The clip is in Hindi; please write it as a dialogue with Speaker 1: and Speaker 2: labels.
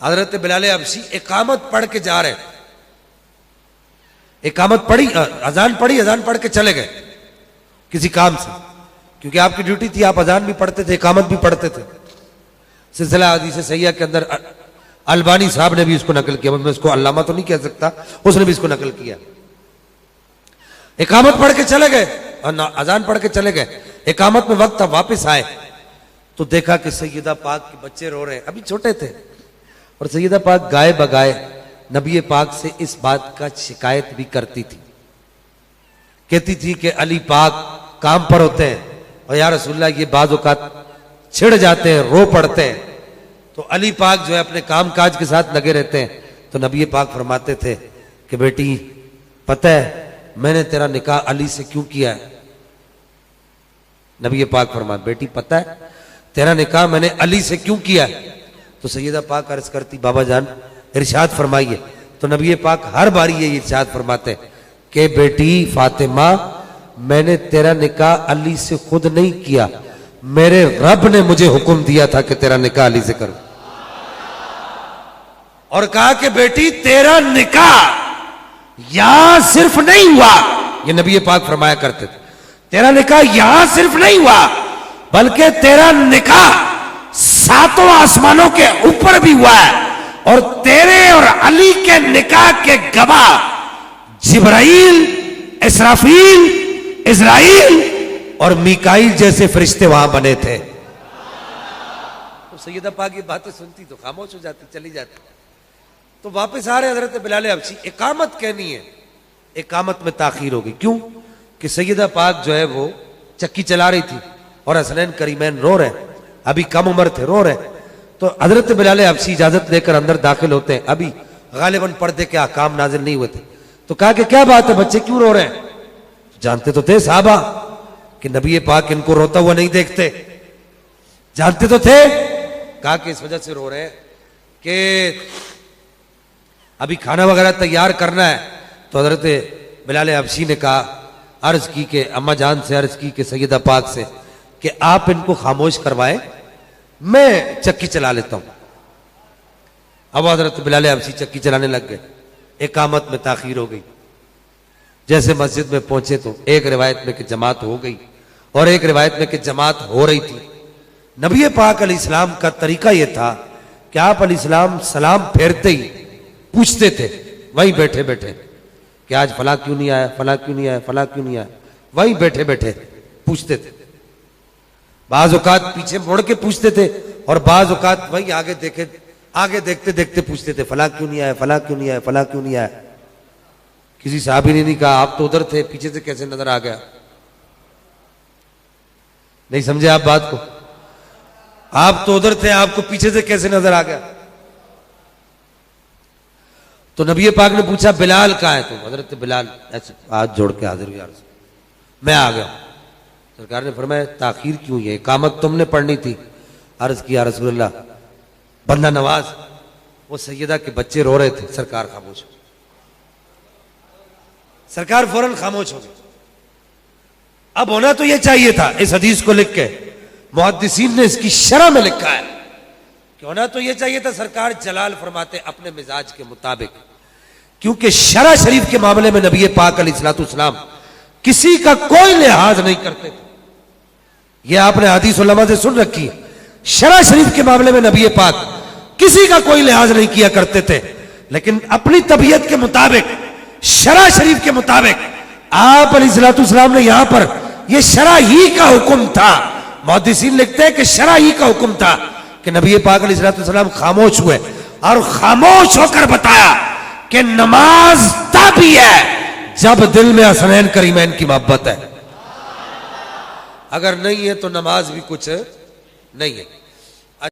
Speaker 1: हजरत बिलाल हबशी इकामत पढ़ के जा रहे हैं, इकामत पढ़ी, अजान पढ़ी, अजान पढ़ के चले गए किसी काम से, क्योंकि आपकी ड्यूटी थी, आप अजान भी पढ़ते थे, इकामत भी पढ़ते थे। सिलसिला हदीस सहीह के अंदर अलबानी साहब ने भी इसको नकल किया, मैं इसको अल्लामा तो नहीं कह सकता, उसने भी इसको नकल किया। इकामत पढ़ के चले गए और अजान पढ़ के चले गए, इकामत में वक्त अब वापस आए तो देखा कि सैयदा पाक के बच्चे रो रहे हैं, अभी छोटे थे, और सैयदा पाक गाए बगाए नबी पाक से इस बात का शिकायत भी करती थी, कहती थी कि अली पाक काम पर होते हैं और या रसूलल्लाह ये बाज़ औक़ात छिड़ जाते हैं, रो पड़ते हैं, तो अली पाक जो है अपने काम काज के साथ लगे रहते हैं। तो नबी पाक फरमाते थे कि बेटी पता है मैंने तेरा निकाह अली से क्यों किया है? नबी पाक फरमाते बेटी पता है तेरा निकाह मैंने अली से क्यों किया है? तो सैयदा पाक अर्ज करती बाबा जान इरशाद फरमाइए। तो नबी पाक हर बारी ये इरशाद फरमाते कि बेटी फातिमा मैंने तेरा निकाह अली से खुद नहीं किया, मेरे रब ने मुझे हुक्म दिया था कि तेरा निकाह अली से करो, और कहा कि बेटी तेरा निकाह यहां सिर्फ नहीं हुआ, ये नबी पाक फरमाया करते थे, तेरा निकाह यहां सिर्फ नहीं हुआ बल्कि तेरा निकाह सातों आसमानों के ऊपर भी हुआ है, और तेरे और अली के निकाह के गवाह जिब्राइल, इसराफील, इज़राइल और मीकाईल जैसे फरिश्ते वहां बने थे। तो सैयदा पाक ये बातें सुनती तो खामोश हो जाती, चली जाती। तो वापस आ रहे हजरत बिलाल हबशी, इकामत कहनी है, इकामत में ताखीर हो गई। क्यों कि सैयदा पाक जो है वो चक्की चला रही थी और हसनैन करीमैन रो रहे, अभी कम उम्र थे, रो रहे। तो हजरत बिलाल हबशी इजाजत लेकर अंदर दाखिल होते हैं, अभी गालिबन पर्दे के अहकाम नाजिल नहीं हुए थे। तो कहा कि क्या बात है बच्चे क्यों रो रहे हैं? जानते तो थे साहबा कि नबी पाक इनको रोता हुआ नहीं देखते, जानते तो थे। कहा कि इस वजह से रो रहे हैं कि अभी खाना वगैरह तैयार करना है। तो हजरत बिलाल हबशी ने कहा, अर्ज की कि अम्मा जान से अर्ज की कि सैयदा पाक से कि आप इनको खामोश करवाएं, मैं चक्की चला लेता हूं। अब हजरत बिलाल हबशी चक्की चलाने लग गए, इकामत में ताखीर हो गई। जैसे मस्जिद में पहुंचे तो एक रिवायत में कि जमात हो गई और एक रिवायत में कि जमात हो रही थी। नबी पाक अलैहिस्सलाम का तरीका यह था कि आप अलैहिस्सलाम सलाम फेरते ही पूछते थे वहीं बैठे बैठे कि आज फला क्यों नहीं आया, फला क्यों नहीं आया, फला क्यों नहीं आया, वहीं बैठे बैठे पूछते थे। बाज औकात पीछे मुड़ के पूछते थे और बाज औकात वहीं आगे देखते देखते पूछते थे, फला क्यों नहीं आया, फला क्यों नहीं आया, फला क्यों नहीं आया। किसी साहबी ने नहीं कहा आप तो उधर थे, पीछे से कैसे नजर आ गया? नहीं समझे आप बात को? आप तो उधर थे, आपको पीछे से कैसे नजर आ गया? तो नबी पाक ने पूछा बिलाल कहाँ है? तो हजरत बिलाल ऐसे हाथ जोड़ के हाजिर हुआ, मैं आ गया। सरकार ने फरमाया ताखीर क्यों है, इकामत तुमने पढ़नी थी। अर्ज किया रसूलुल्लाह बंदा नवाज, वो सैयदा के बच्चे रो रहे थे। सरकार खामोश हो, सरकार फौरन खामोश हो गई। अब होना तो यह चाहिए था, इस हदीस को लिख के मुहद्दिसीन ने इसकी शरह में लिखा है कि होना तो यह चाहिए था सरकार जलाल फरमाते अपने मिजाज के मुताबिक, क्योंकि शरह शरीफ के मामले में नबी पाक अलैहिस्सलाम किसी का कोई लिहाज नहीं करते थे। यह आपने हदीस उलमा से सुन रखी है, शरह शरीफ के मामले में नबी पाक किसी का कोई लिहाज नहीं किया करते थे, लेकिन अपनी तबीयत के मुताबिक, शरह शरीफ के मुताबिक आप अलैहिस्सलाम ने यहां पर यह शरह ही का हुक्म था। मुहद्दिसीन लिखते हैं कि शरह ही का हुक्म था कि नबी पाक अलैहिस्सलाम खामोश हुए और खामोश होकर बताया कि नमाज तब ही है जब दिल में हसनैन करीमैन की मोहब्बत है, अगर नहीं है तो नमाज भी कुछ नहीं है।